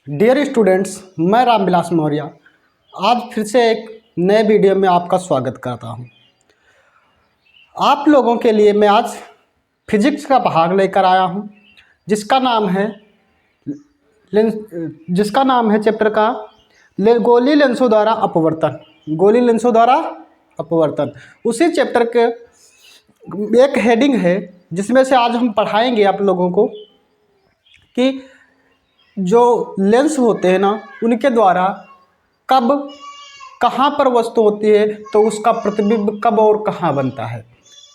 Dear students, मैं रामविलास मौर्य आज फिर से एक नए वीडियो में आपका स्वागत करता हूं। आप लोगों के लिए मैं आज फिजिक्स का भाग लेकर आया हूं, जिसका नाम है चैप्टर का गोली लेंसों द्वारा अपवर्तन। गोली लेंसों द्वारा अपवर्तन उसी चैप्टर के एक हेडिंग है, जिसमें से आज हम पढ़ाएंगे आप लोगों को कि जो लेंस होते हैं ना, उनके द्वारा कब कहाँ पर वस्तु होती है तो उसका प्रतिबिंब कब और कहाँ बनता है।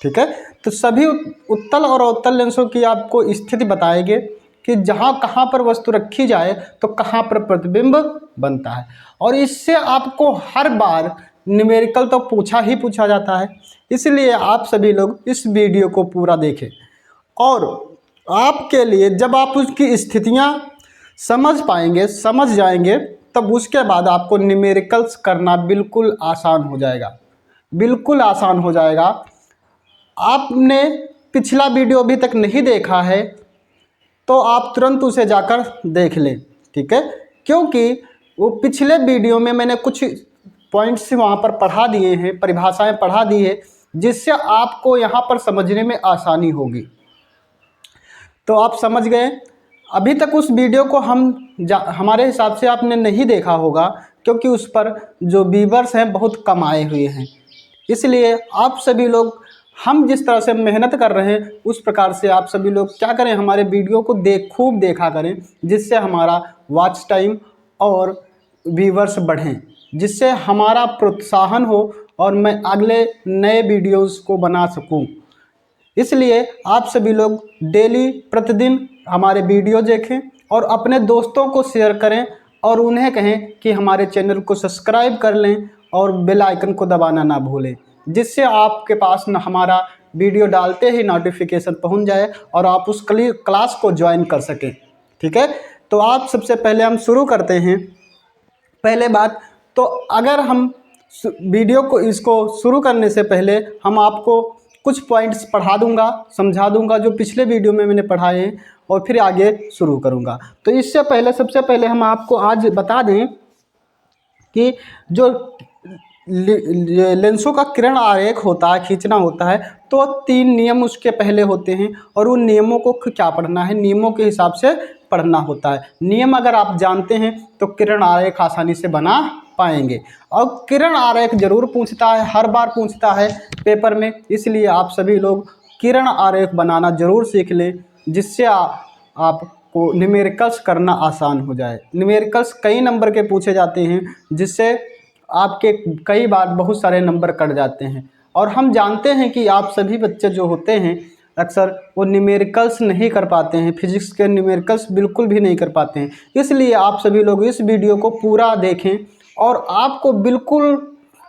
ठीक है, तो सभी उत्तल और अवतल लेंसों की आपको स्थिति बताएंगे कि जहाँ कहाँ पर वस्तु रखी जाए तो कहाँ पर प्रतिबिंब बनता है। और इससे आपको हर बार न्यूमेरिकल तो पूछा जाता है, इसलिए आप सभी लोग इस वीडियो को पूरा देखें। और आपके लिए जब आप उसकी स्थितियाँ समझ जाएंगे, तब उसके बाद आपको न्यूमेरिकल्स करना बिल्कुल आसान हो जाएगा, बिल्कुल आसान हो जाएगा। आपने पिछला वीडियो अभी तक नहीं देखा है तो आप तुरंत उसे जाकर देख लें, ठीक है, क्योंकि वो पिछले वीडियो में मैंने कुछ पॉइंट्स वहाँ पर पढ़ा दिए हैं, परिभाषाएं पढ़ा दी है, जिससे आपको यहाँ पर समझने में आसानी होगी। तो आप समझ गए। अभी तक उस वीडियो को हमारे हिसाब से आपने नहीं देखा होगा, क्योंकि उस पर जो व्यूअर्स हैं बहुत कम आए हुए हैं। इसलिए आप सभी लोग, हम जिस तरह से मेहनत कर रहे हैं उस प्रकार से आप सभी लोग क्या करें, हमारे वीडियो को खूब देखा करें, जिससे हमारा वॉच टाइम और व्यूअर्स बढ़ें, जिससे हमारा प्रोत्साहन हो और मैं अगले नए वीडियोज़ को बना सकूँ। इसलिए आप सभी लोग डेली प्रतिदिन हमारे वीडियो देखें और अपने दोस्तों को शेयर करें और उन्हें कहें कि हमारे चैनल को सब्सक्राइब कर लें और बेल आइकन को दबाना ना भूलें, जिससे आपके पास हमारा वीडियो डालते ही नोटिफिकेशन पहुंच जाए और आप उस क्लास को ज्वाइन कर सकें। ठीक है, तो आप सबसे पहले हम शुरू करते हैं। पहले बात तो अगर हम वीडियो को शुरू करने से पहले हम आपको कुछ पॉइंट्स पढ़ा दूंगा, समझा दूंगा जो पिछले वीडियो में मैंने पढ़ाए हैं, और फिर आगे शुरू करूंगा। तो इससे पहले सबसे पहले हम आपको आज बता दें कि जो लेंसों का किरण आरेख होता है, खींचना होता है, तो 3 नियम उसके पहले होते हैं और उन नियमों को क्या पढ़ना है, नियमों के हिसाब से पढ़ना होता है। नियम अगर आप जानते हैं तो किरण आरेख आसानी से बना पाएंगे। और किरण आरेख जरूर पूछता है, हर बार पूछता है पेपर में, इसलिए आप सभी लोग किरण आरेख बनाना जरूर सीख लें, जिससे आपको न्यूमेरिकल्स करना आसान हो जाए। न्यूमेरिकल्स कई नंबर के पूछे जाते हैं, जिससे आपके कई बार बहुत सारे नंबर कट जाते हैं। और हम जानते हैं कि आप सभी बच्चे जो होते हैं अक्सर वो न्यूमेरिकल्स नहीं कर पाते हैं, फिजिक्स के न्यूमेरिकल्स बिल्कुल भी नहीं कर पाते हैं। इसलिए आप सभी लोग इस वीडियो को पूरा देखें और आपको बिल्कुल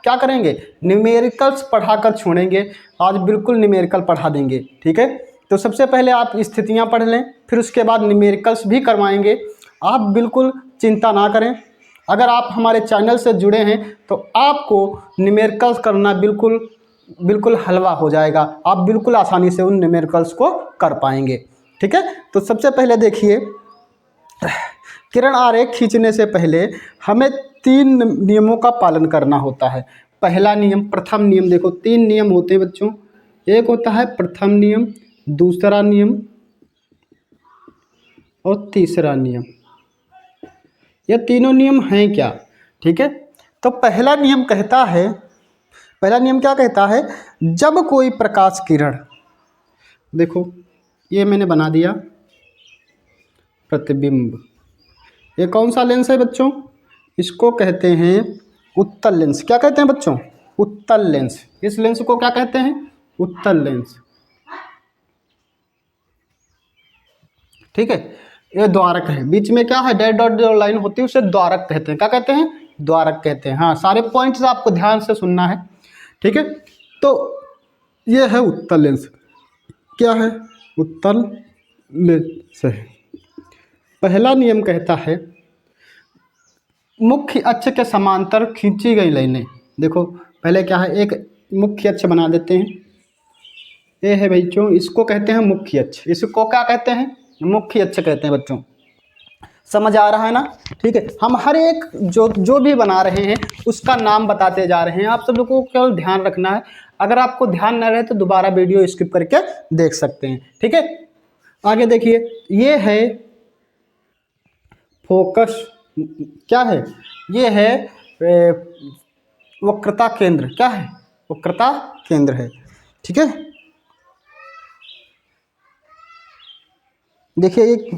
क्या करेंगे, न्यूमेरिकल्स पढ़ाकर छोड़ेंगे। आज बिल्कुल न्यूमेरिकल पढ़ा देंगे। ठीक है, तो सबसे पहले आप स्थितियां पढ़ लें, फिर उसके बाद न्यूमेरिकल्स भी करवाएंगे। आप बिल्कुल चिंता ना करें। अगर आप हमारे चैनल से जुड़े हैं तो आपको न्यूमेरिकल्स करना बिल्कुल हलवा हो जाएगा, आप बिल्कुल आसानी से उन न्यूमेरिकल्स को कर पाएंगे। ठीक है, तो सबसे पहले देखिए, किरण आरेख खींचने से पहले हमें 3 नियमों का पालन करना होता है। पहला नियम, प्रथम नियम, देखो 3 नियम होते हैं बच्चों। एक होता है प्रथम नियम, दूसरा नियम और तीसरा नियम। ये तीनों नियम हैं क्या? ठीक है, तो पहला नियम क्या कहता है, जब कोई प्रकाश किरण, देखो ये मैंने बना दिया प्रतिबिंब। ये कौन सा लेंस है बच्चों? इसको कहते हैं उत्तल लेंस। क्या कहते हैं बच्चों? उत्तल लेंस। इस लेंस को क्या कहते हैं? उत्तल लेंस। ठीक है, ये द्वारक है, बीच में क्या है, डॉट डॉट जो लाइन होती है उसे द्वारक कहते हैं। क्या कहते हैं? द्वारक कहते हैं। हाँ, सारे पॉइंट्स आपको ध्यान से सुनना है। ठीक है, तो ये है उत्तल लेंस। क्या है? उत्तल लेंस है। पहला नियम कहता है मुख्य अक्ष के समांतर खींची गई लाइनें। देखो पहले क्या है, एक मुख्य अक्ष बना देते हैं। ये है बच्चों, इसको कहते हैं मुख्य अक्ष। इसको क्या कहते हैं? मुख्य अक्ष कहते हैं बच्चों। समझ आ रहा है ना? ठीक है, हम हर एक जो भी बना रहे हैं उसका नाम बताते जा रहे हैं, आप सब लोगों को केवल ध्यान रखना है। अगर आपको ध्यान न रहे तो दोबारा वीडियो स्किप करके देख सकते हैं। ठीक है, आगे देखिए, ये है फोकस, क्या है, ये है वक्रता केंद्र, क्या है, वक्रता केंद्र है। ठीक है, देखिए एक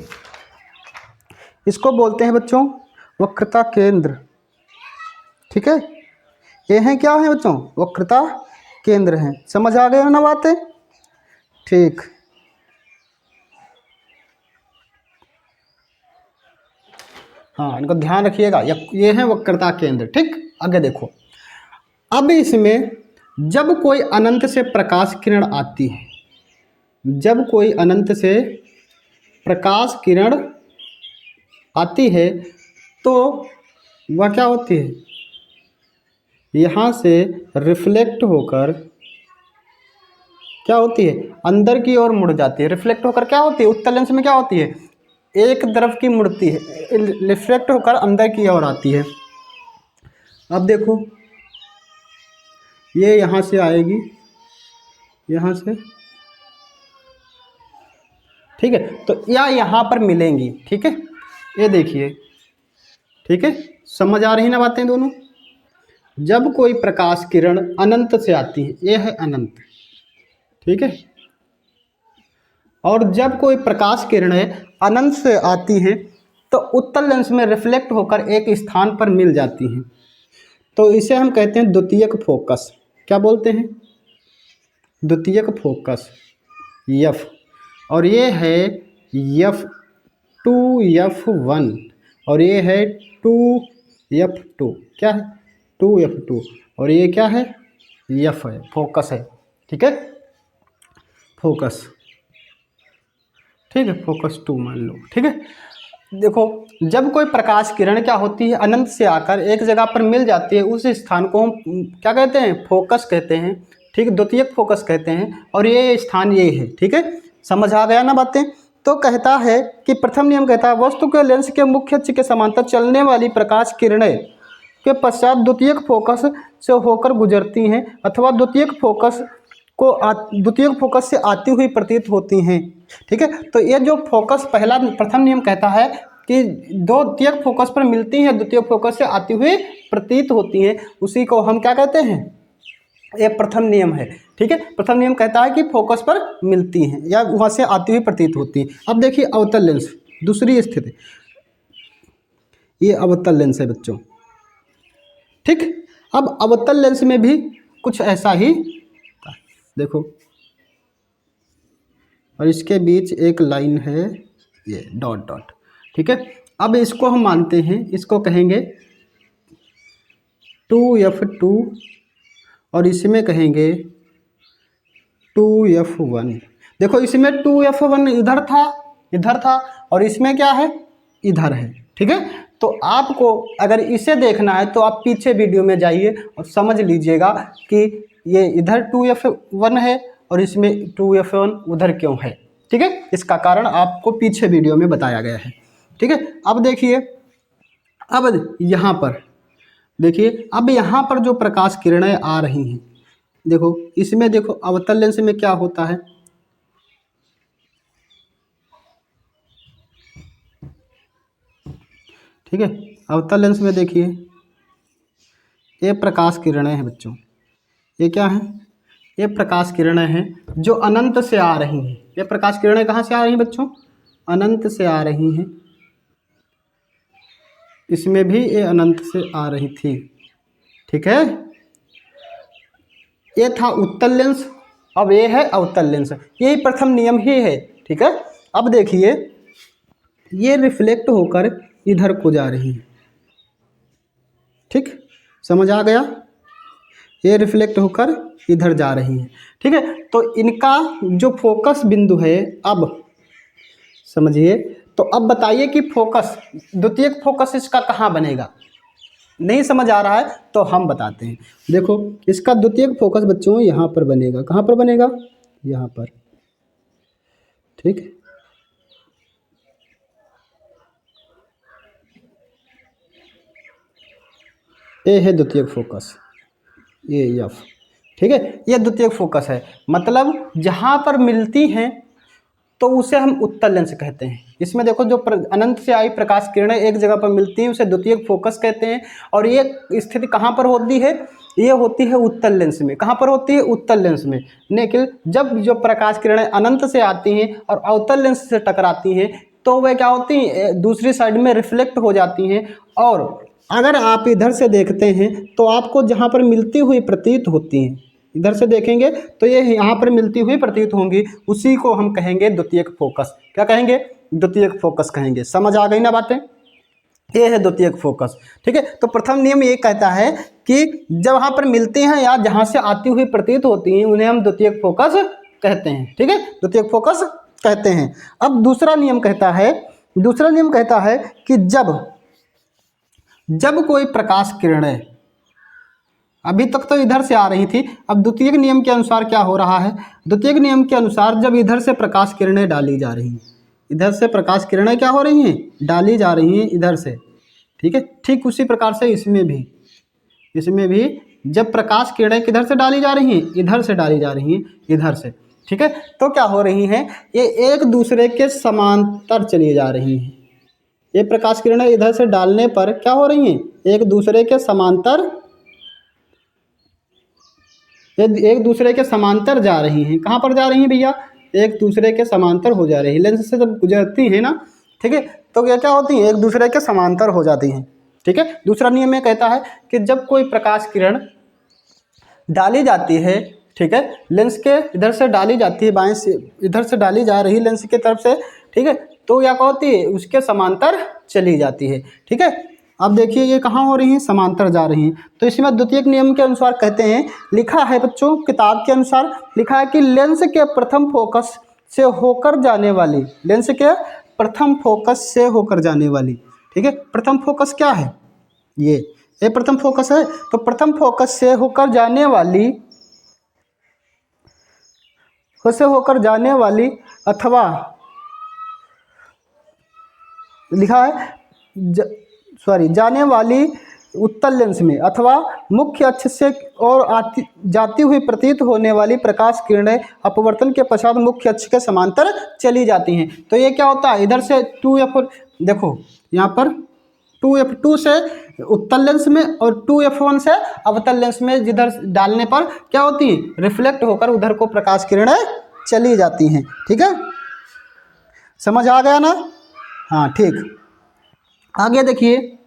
इसको बोलते हैं बच्चों वक्रता केंद्र। ठीक है, ये हैं क्या है बच्चों, वक्रता केंद्र हैं। समझ आ गए ना बातें? ठीक, हाँ इनको ध्यान रखिएगा, ये है वक्रता केंद्र। ठीक, आगे देखो, अब इसमें जब कोई अनंत से प्रकाश किरण आती है, जब कोई अनंत से प्रकाश किरण आती है तो वह क्या होती है, यहाँ से रिफ्लेक्ट होकर क्या होती है, अंदर की ओर मुड़ जाती है। रिफ्लेक्ट होकर क्या होती है, उत्तल लेंस में क्या होती है, एक तरफ की मुड़ती है, रिफ्लेक्ट होकर अंदर की ओर आती है। अब देखो, ये यहाँ से आएगी, यहाँ से, ठीक है, तो या यहाँ पर मिलेंगी। ठीक है, ये देखिए, ठीक है, समझ आ रही ना बातें दोनों? जब कोई प्रकाश किरण अनंत से आती है, ये है अनंत, ठीक है, और जब कोई प्रकाश किरणें अनंत से आती हैं तो उत्तल लेंस में रिफ्लेक्ट होकर एक स्थान पर मिल जाती हैं, तो इसे हम कहते हैं द्वितीयक फोकस। क्या बोलते हैं, द्वितीयक फोकस, यफ। और ये है F2F1 और ये है 2F2, क्या है, 2F2, और ये क्या है, F है, फोकस है। ठीक है, फोकस, ठीक है, फोकस 2 मान लो। ठीक है, देखो, जब कोई प्रकाश किरण क्या होती है, अनंत से आकर एक जगह पर मिल जाती है, उस स्थान को हम क्या कहते हैं, फोकस कहते हैं। ठीक है, द्वितीयक फोकस कहते हैं, और ये स्थान ये है। ठीक है, समझ आ गया ना बातें? तो कहता है कि प्रथम नियम कहता है वस्तु के लेंस के मुख्य अक्ष के समांतर चलने वाली प्रकाश किरणें के पश्चात द्वितीयक फोकस से होकर गुजरती हैं अथवा द्वितीयक फोकस से आती हुई प्रतीत होती हैं। ठीक है, तो ये जो फोकस पहला प्रथम नियम कहता है कि दो द्वितीयक फोकस पर मिलती हैं, द्वितीयक फोकस से आती हुई प्रतीत होती हैं, उसी को हम क्या कहते हैं, ये प्रथम नियम है। ठीक है, प्रथम नियम कहता है कि फोकस पर मिलती हैं या वहाँ से आती हुई प्रतीत होती हैं। अब देखिए अवतल लेंस, दूसरी स्थिति, ये अवतल लेंस है बच्चों। ठीक, अब अवतल लेंस में भी कुछ ऐसा ही, देखो, और इसके बीच एक लाइन है, ये डॉट डॉट। ठीक है, अब इसको हम मानते हैं, इसको कहेंगे 2F2 और इसमें कहेंगे 2F1। देखो, इसमें 2F1 इधर था और इसमें क्या है, इधर है। ठीक है, तो आपको अगर इसे देखना है तो आप पीछे वीडियो में जाइए और समझ लीजिएगा कि ये इधर 2F1 है और इसमें 2F1 उधर क्यों है। ठीक है, इसका कारण आपको पीछे वीडियो में बताया गया है। ठीक है, अब देखिए, अब यहाँ पर देखिए, अब यहाँ पर जो प्रकाश किरणें आ रही हैं, देखो इसमें, देखो अवतल लेंस में क्या होता है, ठीक है, अवतल लेंस में देखिए ये प्रकाश किरणें हैं बच्चों, ये क्या है, ये प्रकाश किरणें हैं जो अनंत से आ रही हैं। ये प्रकाश किरणें कहाँ से आ रही हैं बच्चों, अनंत से आ रही हैं, इसमें भी ये अनंत से आ रही थी। ठीक है, ये था उत्तल लेंस, अब ये है अवतल लेंस, यही प्रथम नियम ही है। ठीक है, अब देखिए ये रिफ्लेक्ट होकर इधर को जा रही है। ठीक, समझ आ गया, ये रिफ्लेक्ट होकर इधर जा रही है। ठीक है, तो इनका जो फोकस बिंदु है, अब समझिए, तो अब बताइए कि फोकस, द्वितीयक फोकस इसका कहाँ बनेगा। नहीं समझ आ रहा है तो हम बताते हैं। देखो, इसका द्वितीयक फोकस बच्चों यहाँ पर बनेगा, कहाँ पर बनेगा, यहाँ पर। ठीक, ए है द्वितीयक फोकस, ए एफ, ठीक है। ये द्वितीयक फोकस है, मतलब जहाँ पर मिलती हैं तो उसे हम उत्तल लेंस कहते हैं। इसमें देखो जो अनंत से आई प्रकाश किरणें एक जगह पर मिलती हैं उसे द्वितीयक फोकस कहते हैं। और ये स्थिति कहाँ पर होती है? ये होती है उत्तल लेंस में। कहाँ पर होती है? उत्तल लेंस में। लेकिन जब जो प्रकाश किरणें अनंत से आती हैं और अवतल लेंस से टकराती हैं तो वे क्या होती हैं? दूसरी साइड में रिफ्लेक्ट हो जाती हैं। और अगर आप इधर से देखते हैं तो आपको जहाँ पर मिलती हुई प्रतीत होती हैं, इधर से देखेंगे तो ये यहाँ पर मिलती हुई प्रतीत होंगी, उसी को हम कहेंगे द्वितीयक फोकस। क्या कहेंगे? द्वितीयक फोकस कहेंगे। समझ आ गई ना बातें? ये है द्वितीयक फोकस, ठीक है। तो प्रथम नियम ये कहता है कि जब वहाँ पर मिलते हैं या जहाँ से आती हुई प्रतीत होती हैं उन्हें हम द्वितीयक फोकस कहते हैं, ठीक है, द्वितीयक फोकस कहते हैं। अब दूसरा नियम कहता है कि जब कोई प्रकाश किरणें, अभी तक तो इधर से आ रही थी, अब द्वितीयक नियम के अनुसार क्या हो रहा है? द्वितीयक नियम के अनुसार जब इधर से प्रकाश किरणें डाली जा रही हैं, इधर से प्रकाश किरणें क्या हो रही हैं? डाली जा रही हैं इधर से, ठीक है। ठीक उसी प्रकार से इसमें भी जब प्रकाश किरणें किधर से डाली जा रही हैं? इधर से डाली जा रही हैं, इधर से, ठीक है। तो क्या हो रही हैं? ये एक दूसरे के समांतर चली जा रही हैं। ये प्रकाश किरणें इधर से डालने पर क्या हो रही हैं? एक दूसरे के समांतर जा रही हैं। कहाँ पर जा रही हैं भैया? एक दूसरे के समांतर हो जा रही है। लेंस से जब गुजरती है ना, ठीक है, तो क्या होती हैं? एक दूसरे के समांतर हो जाती हैं, ठीक है। दूसरा नियम में कहता है कि जब कोई प्रकाश किरण डाली जाती है, ठीक है, लेंस के इधर से डाली जाती है, बाएं से इधर से डाली जा रही है लेंस की तरफ से, ठीक है, तो क्या होती है? उसके समांतर चली जाती है, ठीक है। अब देखिए ये कहाँ हो रही हैं? समांतर जा रही हैं। तो इसमें द्वितीयक नियम के अनुसार कहते हैं, लिखा है बच्चों, किताब के अनुसार लिखा है कि लेंस के प्रथम फोकस से होकर जाने वाली, लेंस के प्रथम फोकस से होकर जाने वाली, ठीक है। प्रथम फोकस क्या है? ये प्रथम फोकस है। तो प्रथम फोकस से होकर जाने वाली अथवा लिखा है जाने वाली उत्तल लेंस में अथवा मुख्य अक्ष से और जाती हुई प्रतीत होने वाली प्रकाश किरणें अपवर्तन के पश्चात मुख्य अक्ष के समांतर चली जाती हैं। तो ये क्या होता है? इधर से 2f, देखो यहाँ पर 2f2 से उत्तल लेंस में और 2f1 से अवतल लेंस में जिधर डालने पर क्या होती है? रिफ्लेक्ट होकर उधर को प्रकाश किरणें चली जाती हैं, ठीक है। समझ आ गया ना? हाँ, ठीक। आगे देखिए,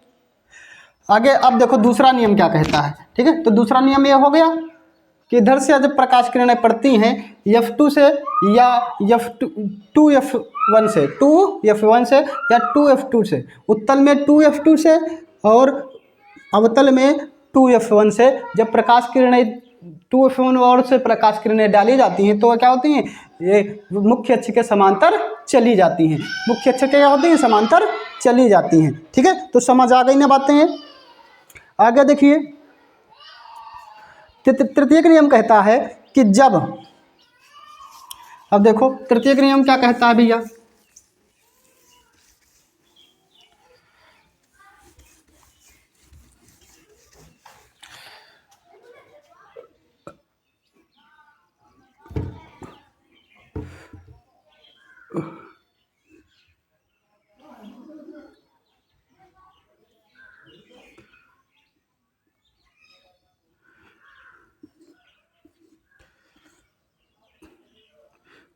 आगे अब देखो दूसरा नियम क्या कहता है, ठीक है। तो दूसरा नियम ये हो गया कि इधर से जब प्रकाश किरणें पड़ती हैं F2 से या2F1 से या 2F2 से, उत्तल में 2F2 से और अवतल में 2F1 से जब प्रकाश किरणें 2F1 और से प्रकाश किरणें डाली जाती हैं तो क्या होती हैं? ये मुख्य अक्ष के समांतर चली जाती हैं। मुख्य अक्ष के क्या होती हैं? समांतर चली जाती हैं, ठीक है। तो समझ आ गई ना बातें? आगे देखिए, तृतीयक नियम कहता है कि जब, अब देखो तृतीयक नियम क्या कहता है भैया?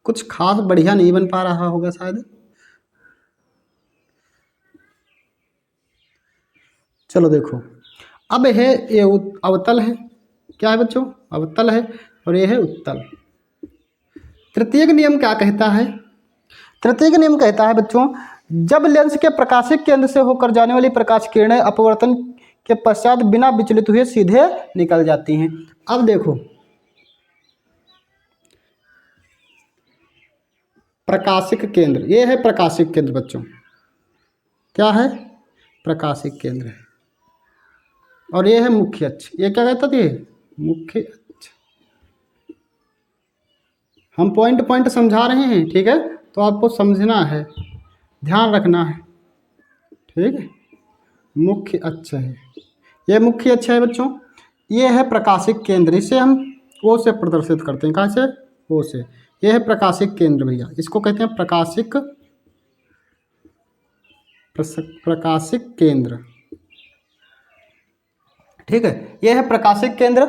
कुछ खास बढ़िया नहीं बन पा रहा होगा शायद। चलो देखो, अब है ये अवतल है, क्या है बच्चों? अवतल है, और ये है उत्तल। तृतीयक नियम क्या कहता है? तृतीयक नियम कहता है बच्चों, जब लेंस के प्रकाशिक केंद्र से होकर जाने वाली प्रकाश किरणें अपवर्तन के पश्चात बिना विचलित हुए सीधे निकल जाती हैं। अब देखो, प्रकाशिक केंद्र, ये है प्रकाशिक केंद्र बच्चों, क्या है? प्रकाशिक केंद्र है, और ये है मुख्य अक्ष। ये क्या कहता था? मुख्य अक्ष। हम पॉइंट पॉइंट समझा रहे हैं, ठीक है, तो आपको समझना है, ध्यान रखना है, ठीक है। मुख्य अक्ष है, ये मुख्य अक्ष है बच्चों। ये है प्रकाशिक केंद्र, इसे हम ओ से प्रदर्शित करते हैं। कहाँ से? ओ से। ये है प्रकाशिक केंद्र भैया, इसको कहते हैं प्रकाशिक केंद्र। ठीक है, ये है प्रकाशिक केंद्र।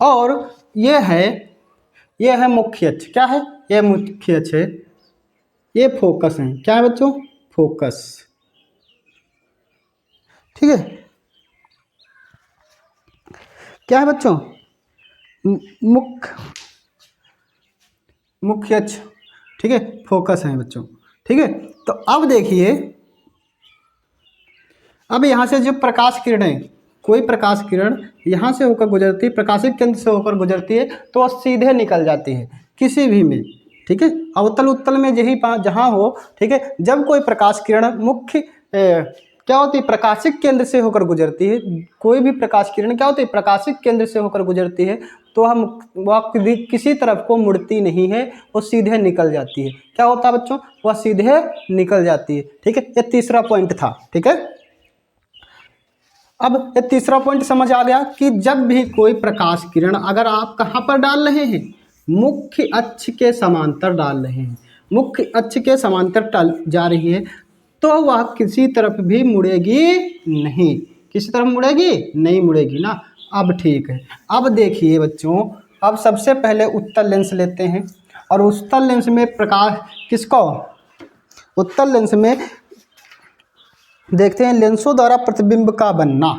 और ये है मुख्य अक्ष। क्या है? ये मुख्य अक्ष है। ये फोकस है। क्या है बच्चों? फोकस। ठीक है, क्या है बच्चों? मुख्य अक्ष। ठीक है, फोकस है बच्चों। ठीक है, तो अब देखिए, अब यहाँ से जो प्रकाश किरणें, कोई प्रकाश किरण यहाँ से होकर गुजरती है, प्रकाशिक केंद्र से होकर गुजरती है, तो वह सीधे निकल जाती है किसी भी में। ठीक है, अवतल उत्तल में यही जहाँ हो। ठीक है, जब कोई प्रकाश किरण मुख्य क्या होती है? प्रकाशिक केंद्र से होकर गुजरती है। कोई भी प्रकाश किरण क्या होती है? प्रकाशिक केंद्र से होकर गुजरती है, तो हम वह किसी तरफ को मुड़ती नहीं है, वो सीधे निकल जाती है। क्या होता है बच्चों? वह सीधे निकल जाती है। ठीक है, ये तीसरा पॉइंट था। ठीक है, अब ये तीसरा पॉइंट समझ आ गया कि जब भी कोई प्रकाश किरण अगर आप कहाँ पर डाल रहे हैं? मुख्य अक्ष के समांतर डाल रहे हैं, मुख्य अक्ष के समांतर जा रही है, तो वह किसी तरफ भी मुड़ेगी नहीं। किसी तरफ मुड़ेगी नहीं? मुड़ेगी ना। अब ठीक है, अब देखिए बच्चों, अब सबसे पहले उत्तल लेंस लेते हैं, और उत्तल लेंस में प्रकाश किसको? उत्तल लेंस में देखते हैं लेंसों द्वारा प्रतिबिंब का बनना।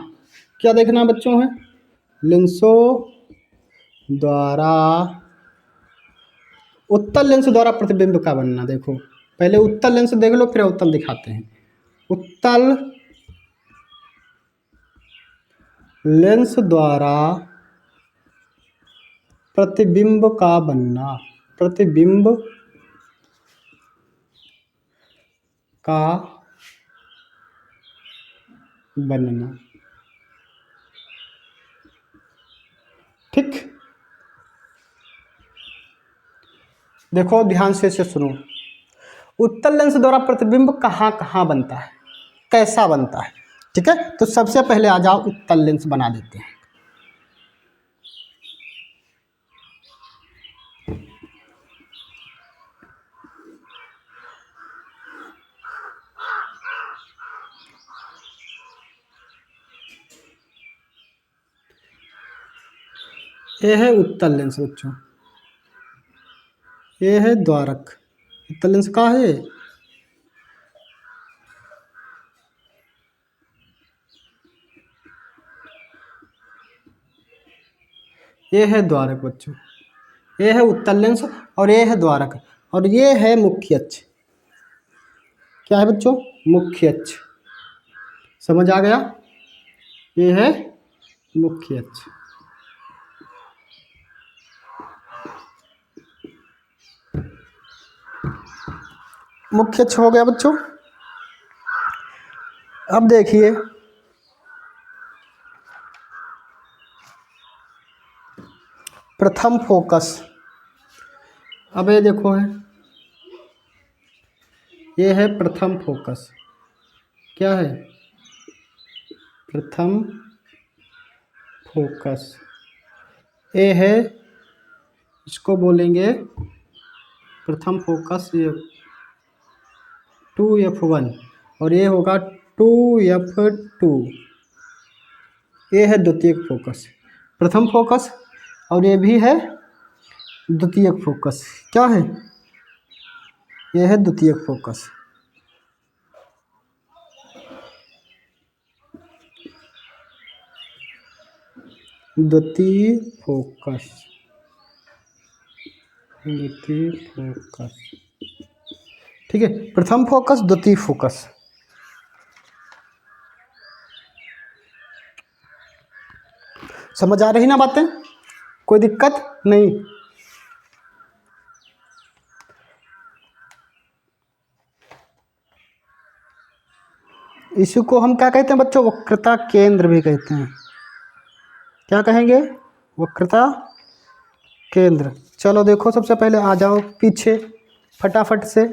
क्या देखना बच्चों है? लेंसों द्वारा, उत्तल लेंस द्वारा प्रतिबिंब का बनना। देखो, पहले उत्तल लेंस देख लो, फिर उत्तल दिखाते हैं। उत्तल लेंस द्वारा प्रतिबिंब का बनना, प्रतिबिंब का बनना। ठीक, देखो ध्यान से इसे सुनो। उत्तल लेंस द्वारा प्रतिबिंब कहाँ कहाँ बनता है, कैसा बनता है? ठीक है, तो सबसे पहले आ जाओ, उत्तल लेंस बना देते हैं। ये है उत्तल लेंस बच्चों, ये है द्वारक। उत्तल लेंस कहाँ है? ये है द्वारक बच्चों, ये है उत्तल लेंस, और ये है द्वारक, और ये है मुख्य अक्ष। क्या है बच्चों? मुख्य अक्ष। समझ आ गया? ये है मुख्य अक्ष। मुख्य अक्ष हो गया बच्चों। अब देखिए, प्रथम फोकस। अब ये देखो है, ये है प्रथम फोकस। क्या है? प्रथम फोकस। ये है, इसको बोलेंगे प्रथम फोकस, ये 2f1, और ये होगा 2f2। ये है द्वितीयक फोकस, प्रथम फोकस, और ये भी है द्वितीयक फोकस। क्या है? ये है द्वितीयक फोकस। द्वितीय फोकस, द्वितीय फोकस। ठीक है, प्रथम फोकस, द्वितीय फोकस। समझ आ रही ना बातें? कोई दिक्कत नहीं? इसको हम क्या कहते हैं बच्चों? वक्रता केंद्र भी कहते हैं। क्या कहेंगे? वक्रता केंद्र। चलो देखो, सबसे पहले आ जाओ पीछे फटाफट से।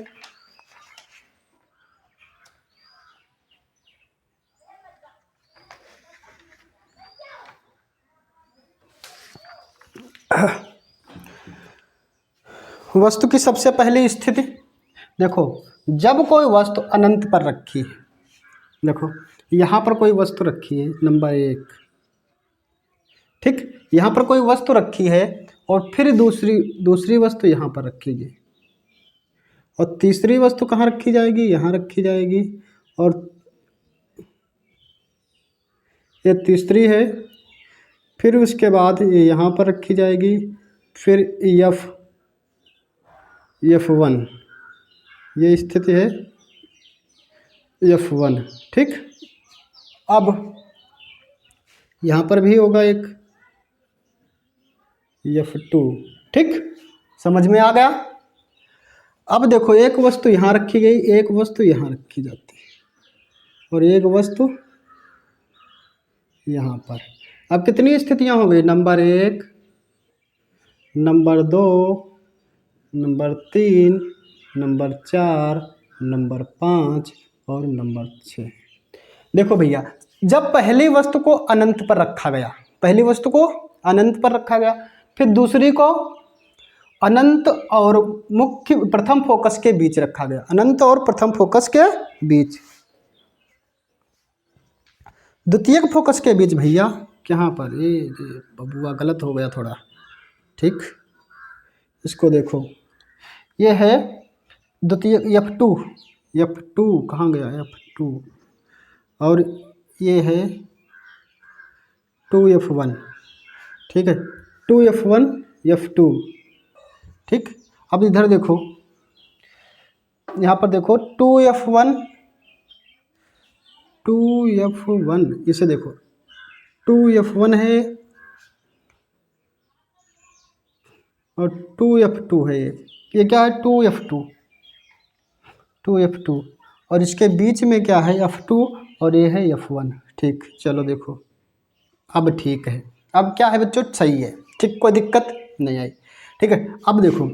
वस्तु की सबसे पहली स्थिति, देखो जब कोई वस्तु अनंत पर रखी है, देखो यहाँ पर कोई वस्तु रखी है नंबर 1, ठीक, यहाँ पर कोई वस्तु रखी है और फिर दूसरी वस्तु यहाँ पर रखी गई और तीसरी वस्तु कहाँ रखी जाएगी, यहाँ रखी जाएगी, और ये तीसरी है, फिर उसके बाद ये यहाँ पर रखी जाएगी, फिर F1, ये स्थिति है F1, ठीक। अब यहाँ पर भी होगा एक F2, ठीक, समझ में आ गया। अब देखो एक वस्तु यहाँ रखी गई, एक वस्तु यहाँ रखी जाती है और एक वस्तु यहाँ पर। अब कितनी स्थितियाँ हो गई, number 1, number 2, number 3, number 4, number 5 और नंबर 6। देखो भैया, जब पहली वस्तु को अनंत पर रखा गया, पहली वस्तु को अनंत पर रखा गया, फिर दूसरी को अनंत और मुख्य प्रथम फोकस के बीच रखा गया, अनंत और प्रथम फोकस के बीच, द्वितीयक फोकस के बीच भैया, कहाँ पर, ये बबुआ गलत हो गया थोड़ा, ठीक, इसको देखो, ये है द्वितीय F2 कहाँ गया, F2, और ये है 2F1, ठीक है, 2F1 F2, ठीक। अब इधर देखो, यहाँ पर देखो 2F1, इसे देखो 2F1 है और 2F2 है, ये क्या है 2F2 और इसके बीच में क्या है F2 और ये है F1, ठीक। चलो देखो अब ठीक है, अब क्या है बच्चों, सही है, ठीक, कोई दिक्कत नहीं आई, ठीक है। अब देखो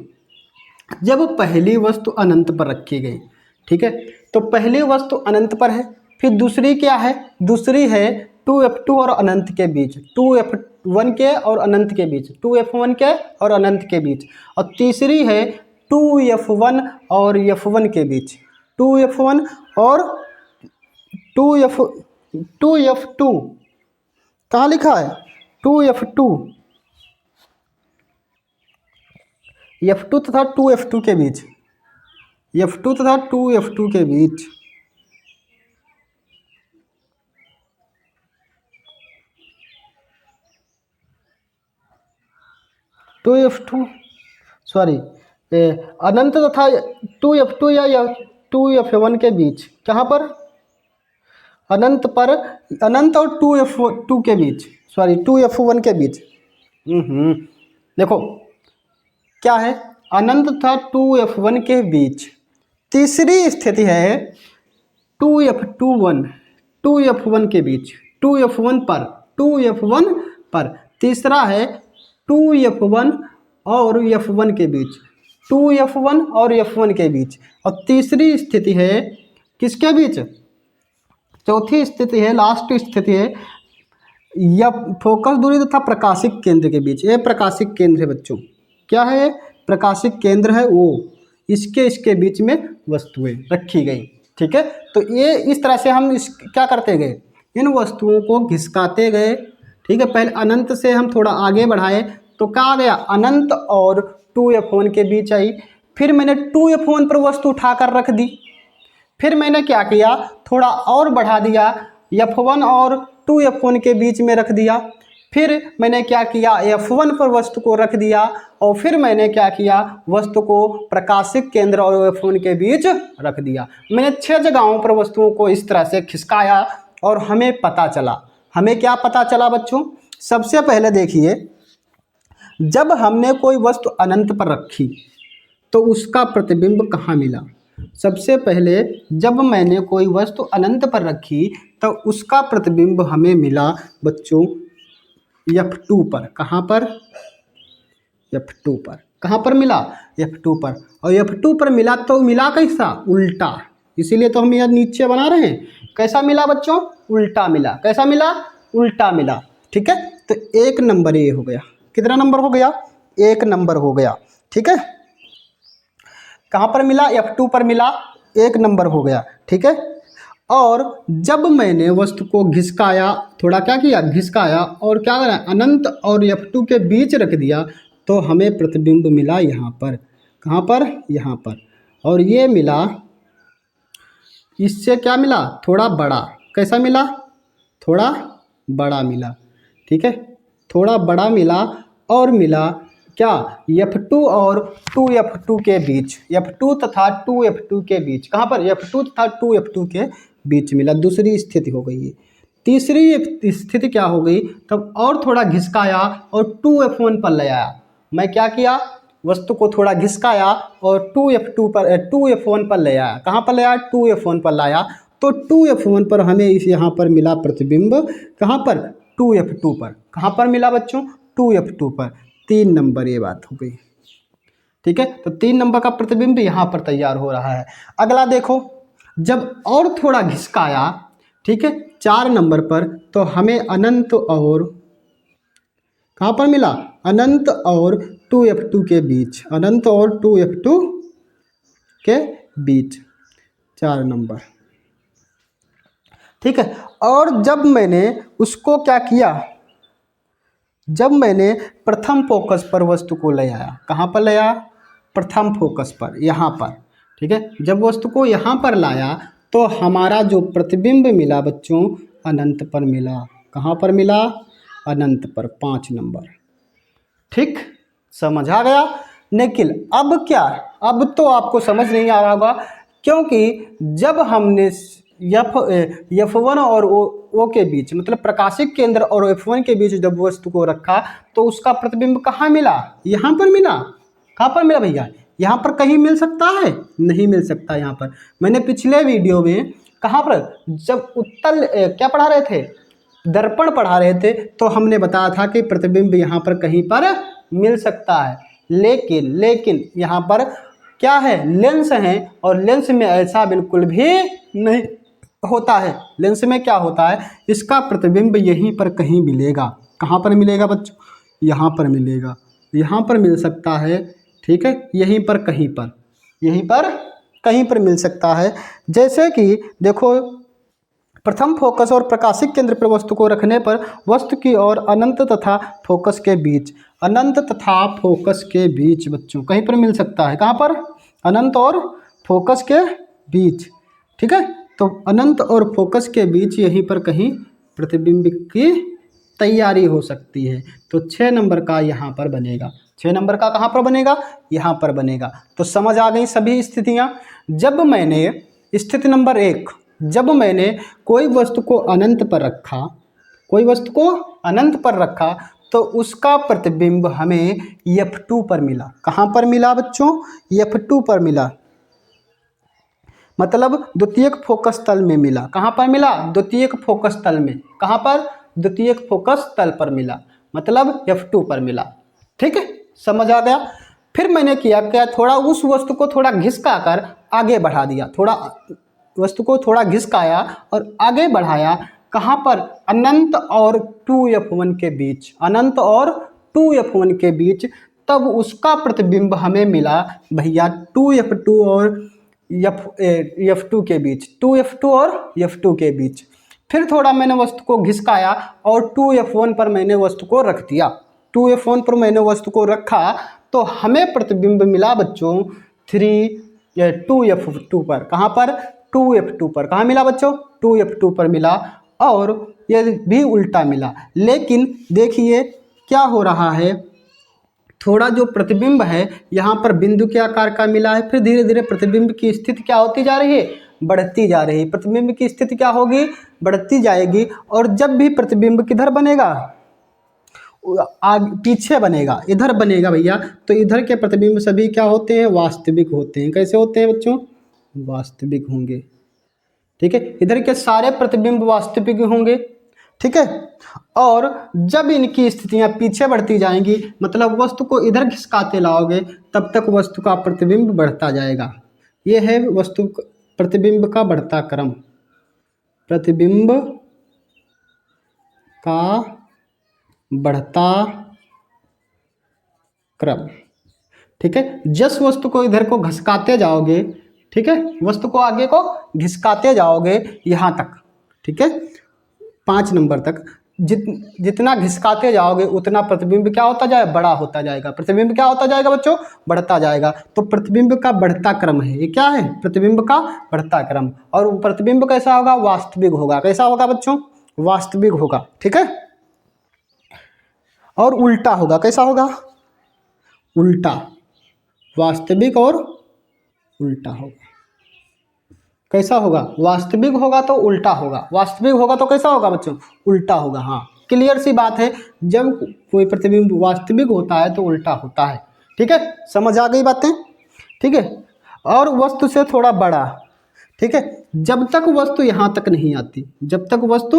जब पहली वस्तु अनंत पर रखी गई, ठीक है, तो पहली वस्तु अनंत पर है, फिर दूसरी क्या है, दूसरी है 2F2 और अनंत के बीच, 2F1 के और अनंत के बीच, 2F1 के और अनंत के बीच, और तीसरी है 2F1 और F1 के बीच, 2F1 और 2F2 कहाँ लिखा है, 2F2 तथा 2F2 के बीच, F2 तथा 2F2 के बीच, अनंत तथा 2F2 या 2F1 के बीच, कहाँ पर, अनंत पर, अनंत और 2F2 के बीच, 2F1 के बीच, देखो क्या है, अनंत तथा 2F1 के बीच। तीसरी स्थिति है 2F1 के बीच, 2F1 पर, तीसरा है 2F1 और F1 के बीच, 2F1 और F1 के बीच, और तीसरी स्थिति है किसके बीच, चौथी स्थिति है, लास्ट स्थिति है या फोकस दूरी तथा प्रकाशिक केंद्र के बीच। ये प्रकाशिक केंद्र है बच्चों, क्या है, प्रकाशिक केंद्र है वो, इसके बीच में वस्तुएं रखी गई, ठीक है। तो ये इस तरह से हम क्या करते गए, इन वस्तुओं को घिसकाते गए, ठीक है। पहले अनंत से हम थोड़ा आगे बढ़ाए तो क्या आ गया, अनंत और 2F1 के बीच आई, फिर मैंने 2F1 पर वस्तु उठाकर रख दी, फिर मैंने क्या किया, थोड़ा और बढ़ा दिया, F1 और 2F1 के बीच में रख दिया, फिर मैंने क्या किया, F1 पर वस्तु को रख दिया, और फिर मैंने क्या किया, वस्तु को प्रकाशिक केंद्र और F1 के बीच रख दिया। मैंने 6 जगहों पर वस्तुओं को इस तरह से खिसकाया और हमें पता चला, हमें क्या पता चला बच्चों, सबसे पहले देखिए, जब हमने कोई वस्तु अनंत पर रखी तो उसका प्रतिबिंब कहाँ मिला। सबसे पहले जब मैंने कोई वस्तु अनंत पर रखी तो उसका प्रतिबिंब हमें मिला बच्चों F2 पर। कहाँ पर, F2 पर। कहाँ पर मिला, F2 पर। और F2 पर मिला तो मिला कैसा, उल्टा, इसीलिए तो हम यहाँ नीचे बना रहे हैं। कैसा मिला बच्चों, उल्टा मिला। कैसा मिला, उल्टा मिला, ठीक है। तो 1 नंबर ये हो गया, कितना नंबर हो गया, 1 नंबर हो गया। ठीक है, कहाँ पर मिला? F2 पर मिला, 1 नंबर हो गया। ठीक है, और जब मैंने वस्तु को घिसकाया, थोड़ा क्या किया, घिसकाया, और क्या करा, अनंत और F2 के बीच रख दिया, तो हमें प्रतिबिंब मिला यहाँ पर। कहाँ पर? यहाँ पर। और ये मिला, इससे क्या मिला? थोड़ा बड़ा। कैसा मिला? थोड़ा बड़ा मिला। ठीक है, थोड़ा बड़ा मिला, और मिला क्या? F2 और 2F2 के बीच, F2 तथा 2F2 के बीच। कहाँ पर? F2 तथा 2F2 के बीच मिला। दूसरी स्थिति हो गई है। तीसरी स्थिति क्या हो गई? तब और थोड़ा घिसकाया और 2F1 पर ले आया। मैं क्या किया? वस्तु को थोड़ा घिसकाया और 2F1 पर ले आया। कहाँ पर ले आया? 2F1 पर लाया, तो 2F1 पर हमें इस यहाँ पर मिला प्रतिबिंब। कहाँ पर? 2F2 पर। कहाँ पर मिला बच्चों? 2F2 पर। 3 नंबर, ये बात हो गई। ठीक है, तो 3 नंबर का प्रतिबिंब यहाँ पर तैयार हो रहा है। अगला देखो, जब और थोड़ा घिसकाया, ठीक है, 4 नंबर पर, तो हमें अनंत और कहाँ पर मिला? अनंत और 2F2 के बीच, अनंत और 2F2 के बीच 4 नंबर। ठीक है, और जब मैंने उसको क्या किया, जब मैंने प्रथम फोकस पर वस्तु को ले आया। कहाँ पर ले आया? प्रथम फोकस पर, यहाँ पर। ठीक है, जब वस्तु को यहाँ पर लाया, तो हमारा जो प्रतिबिंब मिला बच्चों, अनंत पर मिला। कहाँ पर मिला? अनंत पर, 5 नंबर। ठीक, समझ आ गया? लेकिन अब क्या? अब तो आपको समझ नहीं आ रहा होगा, क्योंकि जब हमने F1 और O के बीच, मतलब प्रकाशिक केंद्र और F1 के बीच जब वस्तु को रखा, तो उसका प्रतिबिंब कहाँ मिला? यहाँ पर मिला। कहाँ पर मिला भैया? यहाँ पर कहीं मिल सकता है? नहीं मिल सकता। यहाँ पर मैंने पिछले वीडियो में कहाँ पर, जब उत्तल क्या पढ़ा रहे थे, दर्पण पढ़ा रहे थे, तो हमने बताया था कि प्रतिबिंब यहाँ पर कहीं पर मिल सकता है। लेकिन यहाँ पर क्या है? लेंस है, और लेंस में ऐसा बिल्कुल भी नहीं होता है। लेंस में क्या होता है? इसका प्रतिबिंब यहीं पर कहीं मिलेगा। कहाँ पर मिलेगा बच्चों? यहाँ पर मिलेगा। यहाँ पर मिल सकता है। ठीक है, यहीं पर कहीं पर, यहीं पर कहीं पर मिल सकता है। जैसे कि देखो, प्रथम फोकस और प्रकाशिक केंद्र पर वस्तु को रखने पर वस्तु की ओर अनंत तथा फोकस के बीच, अनंत तथा फोकस के बीच बच्चों कहीं पर मिल सकता है। कहाँ पर? अनंत और फोकस के बीच। ठीक है, तो अनंत और फोकस के बीच यहीं पर कहीं प्रतिबिंब की तैयारी हो सकती है। तो 6 नंबर का यहाँ पर बनेगा। 6 नंबर का कहाँ पर बनेगा? यहाँ पर बनेगा। तो समझ आ गई सभी स्थितियाँ। जब मैंने स्थिति नंबर 1, जब मैंने कोई वस्तु को अनंत पर रखा, कोई वस्तु को अनंत पर रखा, तो उसका प्रतिबिंब हमें F2 पर मिला। कहाँ पर मिला बच्चों? F2 पर मिला, मतलब द्वितीयक फोकस तल में मिला। कहाँ पर मिला? द्वितीयक फोकस तल में। कहाँ पर? द्वितीयक फोकस तल पर मिला, मतलब F2 पर मिला। ठीक है, समझ आ गया? फिर मैंने किया क्या? थोड़ा उस वस्तु को थोड़ा घिसका कर आगे बढ़ा दिया। थोड़ा वस्तु को थोड़ा घिसकाया और आगे बढ़ाया। कहाँ पर? अनंत और 2F1 के बीच, अनंत और 2F1 के बीच। तब उसका प्रतिबिंब हमें मिला भैया 2F2 और F2 के बीच, 2F2 और F2 के बीच। फिर थोड़ा मैंने वस्तु को घिसकाया और 2F1 पर मैंने वस्तु को रख दिया। 2F1 पर मैंने वस्तु को रखा, तो हमें प्रतिबिंब मिला बच्चों 2F2 पर। कहाँ पर? 2F2 पर। कहाँ मिला बच्चों? 2F2 पर मिला। और ये भी उल्टा मिला। लेकिन देखिए क्या हो रहा है, थोड़ा जो प्रतिबिंब है यहाँ पर बिंदु के आकार का मिला है। फिर धीरे धीरे प्रतिबिंब की स्थिति क्या होती जा रही है? बढ़ती जा रही है। प्रतिबिंब की स्थिति क्या होगी? बढ़ती जाएगी। और जब भी प्रतिबिंब किधर बनेगा? पीछे बनेगा, इधर बनेगा भैया, तो इधर के प्रतिबिंब सभी क्या होते हैं? वास्तविक होते हैं। कैसे होते हैं बच्चों? वास्तविक होंगे। ठीक है, इधर के सारे प्रतिबिंब वास्तविक होंगे। ठीक है, और जब इनकी स्थितियां पीछे बढ़ती जाएंगी, मतलब वस्तु को इधर खिसकाते लाओगे, तब तक वस्तु का प्रतिबिंब बढ़ता जाएगा। यह है वस्तु प्रतिबिंब का बढ़ता क्रम। प्रतिबिंब का बढ़ता क्रम। ठीक है, जिस वस्तु को इधर को घसकाते जाओगे, ठीक है, वस्तु को आगे को घिसकाते जाओगे यहाँ तक, ठीक है, 5 नंबर तक, जितना घिसकाते जाओगे उतना प्रतिबिंब क्या होता जाएगा, बड़ा होता जाएगा। प्रतिबिंब क्या होता जाएगा बच्चों, बढ़ता जाएगा। तो प्रतिबिंब का बढ़ता क्रम है, ये क्या है, प्रतिबिंब का बढ़ता क्रम। और प्रतिबिंब कैसा होगा, वास्तविक होगा। कैसा होगा बच्चों, वास्तविक होगा। ठीक है, और उल्टा होगा। कैसा होगा, उल्टा, वास्तविक और उल्टा होगा। कैसा होगा, वास्तविक होगा तो उल्टा होगा, वास्तविक होगा तो कैसा होगा बच्चों, उल्टा होगा। हाँ, क्लियर सी बात है, जब कोई प्रतिबिंब वास्तविक होता है तो उल्टा होता है। ठीक है, समझ आ गई बातें। ठीक है, और वस्तु से थोड़ा बड़ा। ठीक है, जब तक वस्तु यहाँ तक नहीं आती, जब तक वस्तु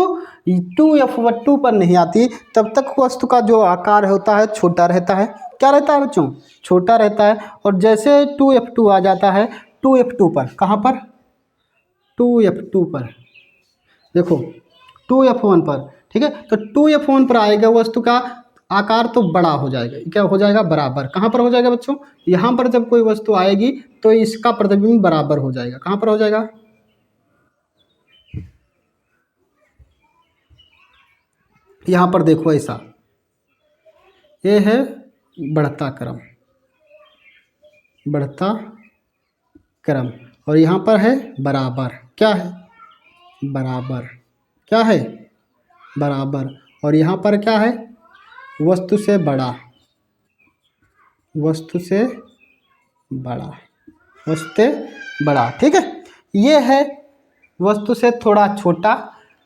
2F2 पर नहीं आती, तब तक वस्तु का जो आकार होता है छोटा रहता है। क्या रहता है बच्चों, छोटा रहता है। और जैसे 2F2 आ जाता है 2F2 पर, कहाँ पर, 2F2 पर, देखो 2F1 पर, ठीक है, तो 2F1 पर आएगा, वस्तु का आकार तो बड़ा हो जाएगा। क्या हो जाएगा, बराबर। कहाँ पर हो जाएगा बच्चों, यहाँ पर जब कोई वस्तु आएगी तो इसका प्रतिबिंब बराबर हो जाएगा। कहाँ पर हो जाएगा, यहाँ पर देखो, ऐसा, ये है बढ़ता क्रम, बढ़ता क्रम। और यहाँ पर है बराबर। क्या है, बराबर। क्या है, बराबर। और यहाँ पर क्या है, वस्तु से बड़ा, वस्तु से बड़ा, वस्तु से बड़ा। ठीक है, ये है वस्तु से थोड़ा छोटा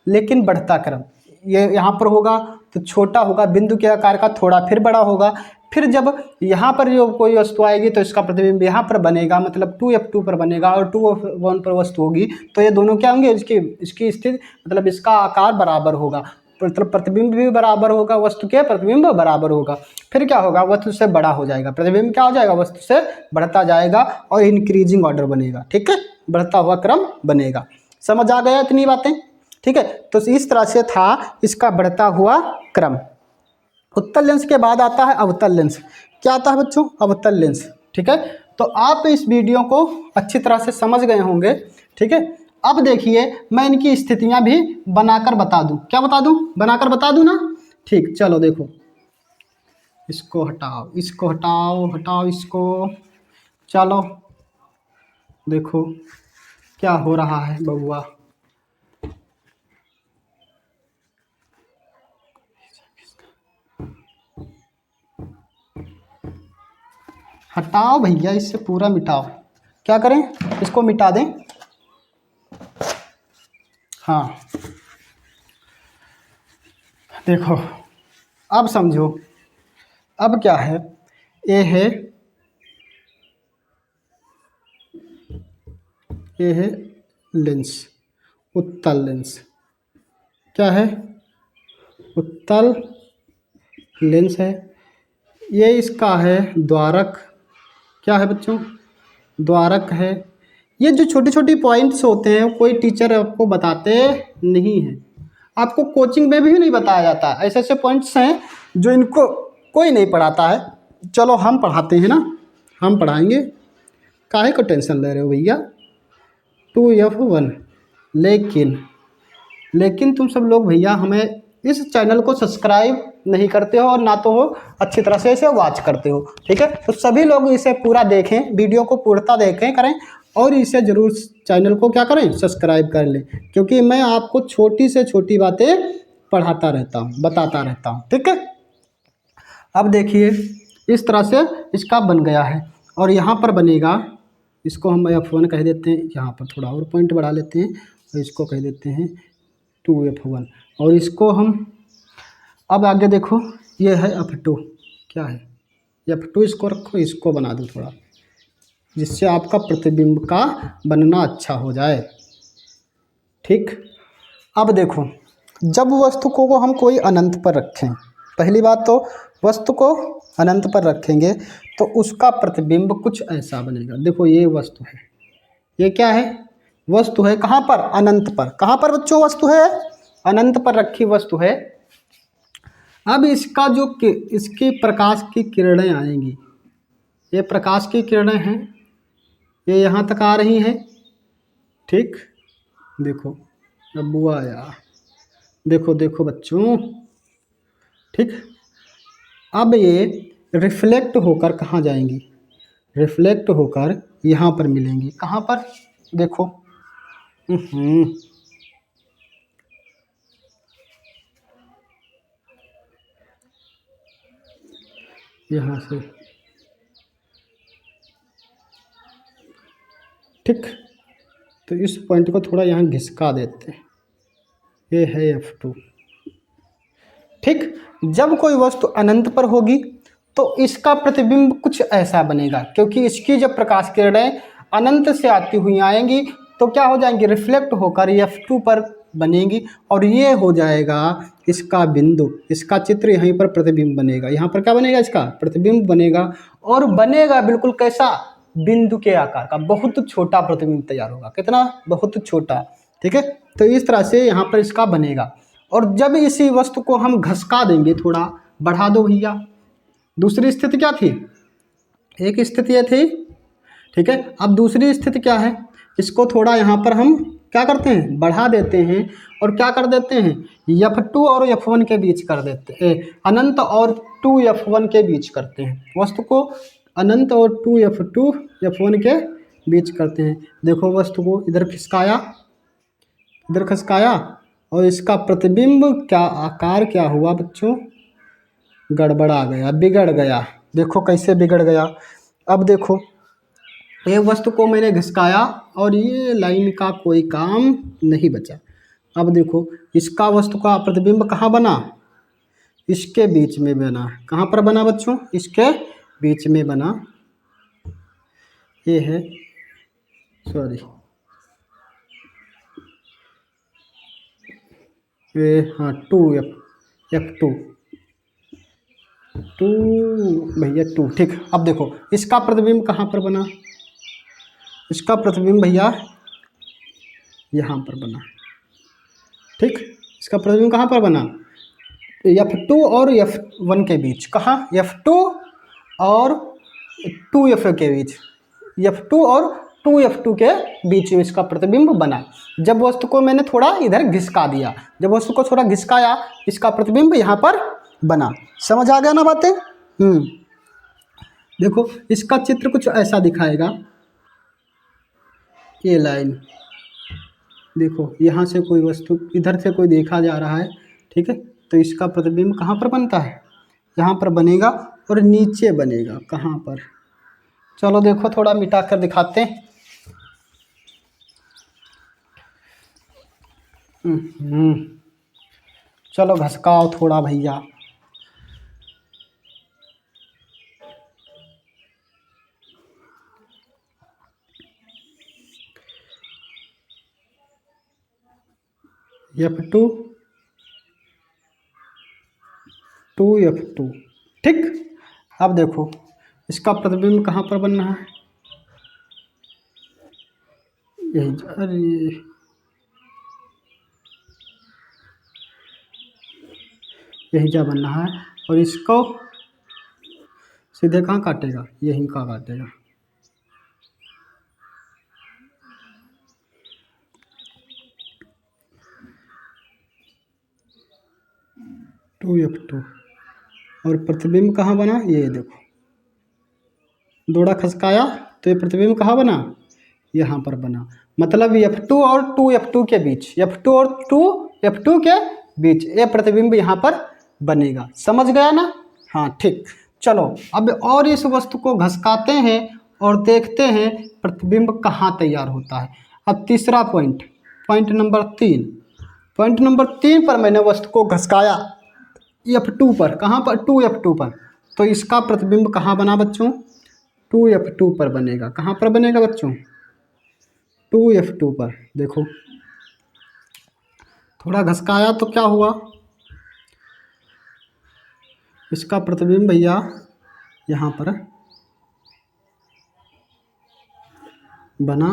लेकिन बढ़ता क्रम। ये यहाँ पर होगा तो छोटा होगा, बिंदु के आकार का, थोड़ा फिर बड़ा होगा। फिर जब यहाँ पर जो कोई वस्तु आएगी तो इसका प्रतिबिंब यहाँ पर बनेगा, मतलब 2F2 पर बनेगा, और 2F1 पर वस्तु होगी तो ये दोनों क्या होंगे, इसकी स्थिति, मतलब इसका आकार बराबर होगा, मतलब प्रतिबिंब भी बराबर होगा, वस्तु के प्रतिबिंब बराबर होगा। फिर क्या होगा, वस्तु से बड़ा हो जाएगा, प्रतिबिंब क्या हो जाएगा, वस्तु से बढ़ता जाएगा और इंक्रीजिंग ऑर्डर बनेगा। ठीक है, बढ़ता हुआ क्रम बनेगा। समझ आ गया इतनी बातें। ठीक है, तो इस तरह से था इसका बढ़ता हुआ क्रम। उत्तल लेंस के बाद आता है अवतल लेंस। क्या आता है बच्चों, अवतल लेंस। ठीक है, तो आप इस वीडियो को अच्छी तरह से समझ गए होंगे। ठीक है, अब देखिए मैं इनकी स्थितियां भी बनाकर बता दूं। क्या बता दूं, बनाकर बता दूं ना। ठीक, चलो देखो, इसको हटाओ, इसको हटाओ, हटाओ इसको। चलो देखो क्या हो रहा है बबुआ। हटाओ भैया, इससे पूरा मिटाओ। क्या करें, इसको मिटा दें। हाँ, देखो अब समझो। अब क्या है, ये है, ये है लेंस, उत्तल लेंस। क्या है, उत्तल लेंस है। ये इसका है द्वारक। क्या है बच्चों, द्वारक है। ये जो छोटी छोटी पॉइंट्स होते हैं कोई टीचर आपको बताते नहीं हैं, आपको कोचिंग में भी नहीं बताया जाता। ऐसे ऐसे पॉइंट्स हैं जो इनको कोई नहीं पढ़ाता है। चलो हम पढ़ाते हैं ना, हम पढ़ाएंगे, काहे को टेंशन ले रहे हो भैया। 2F1, लेकिन तुम सब लोग भैया हमें इस चैनल को सब्सक्राइब नहीं करते हो और ना तो हो अच्छी तरह से इसे वॉच करते हो। ठीक है, तो सभी लोग इसे पूरा देखें, वीडियो को पूर्णता देखें करें, और इसे ज़रूर चैनल को क्या करें, सब्सक्राइब कर लें, क्योंकि मैं आपको छोटी से छोटी बातें पढ़ाता रहता हूँ, बताता रहता हूँ। ठीक है, अब देखिए इस तरह से इसका बन गया है, और यहाँ पर बनेगा, इसको हम F1 कह देते हैं। यहाँ पर थोड़ा और पॉइंट बढ़ा लेते हैं और इसको कह देते हैं 2F1, और इसको हम, अब आगे देखो ये है F2। क्या है, F2, इसको रखो, इसको बना दो थोड़ा, जिससे आपका प्रतिबिंब का बनना अच्छा हो जाए। ठीक, अब देखो, जब वस्तु को हम कोई अनंत पर रखें, पहली बात तो वस्तु को अनंत पर रखेंगे तो उसका प्रतिबिंब कुछ ऐसा बनेगा। देखो ये वस्तु है, ये क्या है, वस्तु है। कहाँ पर, अनंत पर। कहाँ पर बच्चों वस्तु है, अनंत पर रखी वस्तु है। अब इसका जो इसकी प्रकाश की किरणें आएंगी, ये प्रकाश की किरणें हैं, ये यहाँ तक आ रही हैं, ठीक। देखो अब आया, देखो देखो बच्चों, ठीक। अब ये रिफ्लेक्ट होकर कहाँ जाएंगी, रिफ्लेक्ट होकर यहाँ पर मिलेंगी, कहाँ पर, देखो यहाँ से, ठीक। तो इस पॉइंट को थोड़ा यहाँ घिसका देते हैं, ये है F2, ठीक। जब कोई वस्तु अनंत पर होगी तो इसका प्रतिबिंब कुछ ऐसा बनेगा, क्योंकि इसकी जब प्रकाश किरणें अनंत से आती हुई आएंगी तो क्या हो जाएंगी, रिफ्लेक्ट होकर F2 पर बनेगी, और ये हो जाएगा इसका बिंदु, इसका चित्र, यहीं पर प्रतिबिंब बनेगा, यहाँ पर क्या बनेगा, इसका प्रतिबिंब बनेगा, और बनेगा बिल्कुल कैसा, बिंदु के आकार का, बहुत छोटा प्रतिबिंब तैयार होगा, कितना, बहुत छोटा, ठीक है। तो इस तरह से यहाँ पर इसका बनेगा, और जब इसी वस्तु को हम घसका देंगे, थोड़ा बढ़ा दो भैया, दूसरी स्थिति क्या थी, एक स्थिति ये थी, ठीक है। अब दूसरी स्थिति क्या है, इसको थोड़ा यहाँ पर हम क्या करते हैं, बढ़ा देते हैं, और क्या कर देते हैं, F2 और F1 के बीच कर देते हैं, अनंत और 2F1 के बीच करते हैं, वस्तु को अनंत और 2F2 F1 के बीच करते हैं। देखो वस्तु को इधर खिसकाया, इधर खिसकाया, और इसका प्रतिबिंब क्या आकार क्या हुआ बच्चों, गड़बड़ा गया, बिगड़ गया, देखो कैसे बिगड़ गया। अब देखो एक वस्तु को मैंने घिसकाया और ये लाइन का कोई काम नहीं बचा। अब देखो इसका वस्तु का प्रतिबिंब कहाँ बना, इसके बीच में बना, कहाँ पर बना बच्चों, इसके बीच में बना, ये है, सॉरी, ये हाँ 2F2 भैया 2, ठीक। अब देखो इसका प्रतिबिंब कहाँ पर बना, इसका प्रतिबिंब भैया यहाँ पर बना, ठीक। इसका प्रतिबिंब कहाँ पर बना, F2 और F1 के बीच, कहाँ, F2 और 2F के बीच, F2 और 2F2 के बीच में इसका प्रतिबिंब बना। जब वस्तु को मैंने थोड़ा इधर घिसका दिया, जब वस्तु को थोड़ा घिसकाया, इसका प्रतिबिंब यहाँ पर बना। समझ आ गया ना बातें। देखो इसका चित्र कुछ ऐसा दिखाएगा, ये लाइन, देखो यहाँ से कोई वस्तु इधर से कोई देखा जा रहा है, ठीक है, तो इसका प्रतिबिंब कहाँ पर बनता है, यहाँ पर बनेगा, और नीचे बनेगा कहाँ पर, चलो देखो थोड़ा मिटा कर दिखाते हैं। चलो घसकाओ थोड़ा भैया, F2 2F2, ठीक। अब देखो इसका प्रतिबिंब कहाँ पर बनना है, यही, अरे यही क्या बनना है, और इसको सीधे कहाँ काटेगा, यहीं का काटेगा, टू F2, और प्रतिबिंब कहाँ बना, ये देखो दौड़ा खसकाया तो ये प्रतिबिंब कहाँ बना, यहाँ पर बना, मतलब F2 और 2F2 के बीच, F2 और 2F2 के बीच ये प्रतिबिंब यहाँ पर बनेगा। समझ गया ना, हाँ ठीक। चलो अब और इस वस्तु को घसकाते हैं और देखते हैं प्रतिबिंब कहाँ तैयार होता है। अब तीसरा पॉइंट, पॉइंट नंबर 3 पर मैंने वस्तु को घसकाया F2 पर, कहाँ पर, 2F2 पर, तो इसका प्रतिबिंब कहाँ बना बच्चों, 2F2 पर बनेगा। कहाँ पर बनेगा बच्चों, 2F2 पर। देखो थोड़ा घसकाया तो क्या हुआ, इसका प्रतिबिंब भैया यहाँ पर बना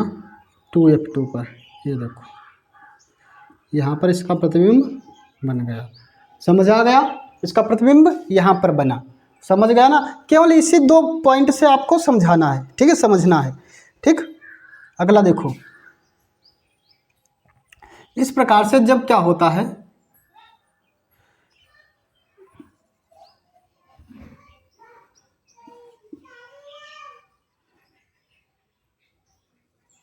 2F2 पर, ये देखो यहाँ पर इसका प्रतिबिंब बन गया। समझ आ गया, इसका प्रतिबिंब यहाँ पर बना समझ गया ना, केवल इसी 2 पॉइंट से आपको समझाना है, ठीक है, समझना है। ठीक, अगला देखो, इस प्रकार से जब क्या होता है,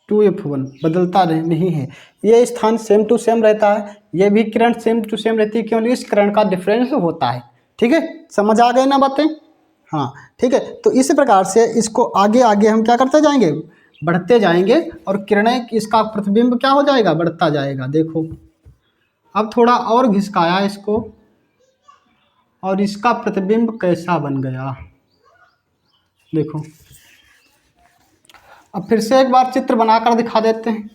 टू एफ वन बदलता नहीं है, ये स्थान सेम टू सेम रहता है, ये भी किरण सेम टू सेम रहती है, केवल इस किरण का डिफरेंस होता है। ठीक है, समझ आ गए ना बातें? हाँ ठीक है, तो इसी प्रकार से इसको आगे आगे हम क्या करते जाएंगे, बढ़ते जाएंगे, और किरणें, इसका प्रतिबिंब क्या हो जाएगा, बढ़ता जाएगा। देखो अब थोड़ा और घिसकाया इसको, और इसका प्रतिबिंब कैसा बन गया, देखो। अब फिर से एक बार चित्र बनाकर दिखा देते हैं।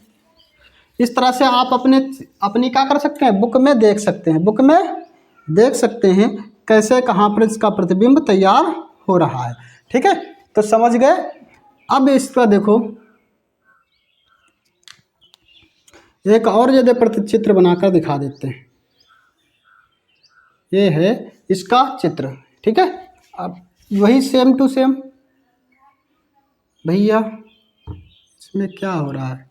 इस तरह से आप अपनी क्या कर सकते हैं, बुक में देख सकते हैं, बुक में देख सकते हैं कैसे कहाँ पर इसका प्रतिबिंब तैयार हो रहा है। ठीक है, तो समझ गए। अब इसका देखो एक और यदि प्रतिचित्र बनाकर दिखा देते हैं, ये है इसका चित्र। ठीक है, अब वही सेम टू सेम, भैया इसमें क्या हो रहा है,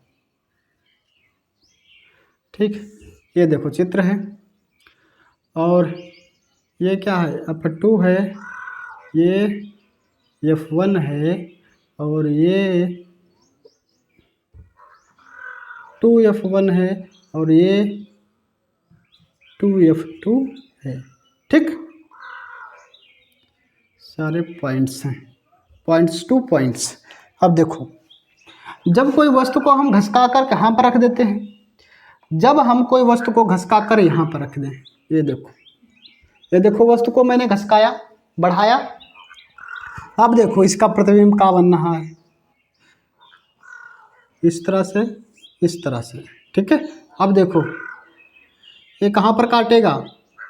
ठीक, ये देखो चित्र है, और ये क्या है, F2 है, ये F1 है, और ये 2F1 है, और ये 2F2 है। ठीक, सारे पॉइंट्स हैं, पॉइंट्स टू पॉइंट्स। अब देखो, जब कोई वस्तु को हम घसका कर कहाँ पर रख देते हैं, जब हम कोई वस्तु को घसका कर यहाँ पर रख दें, ये देखो वस्तु को मैंने घसकाया, बढ़ाया, अब देखो इसका प्रतिबिंब क्या बन रहा है, इस तरह से, इस तरह से। ठीक है, अब देखो ये कहाँ पर काटेगा,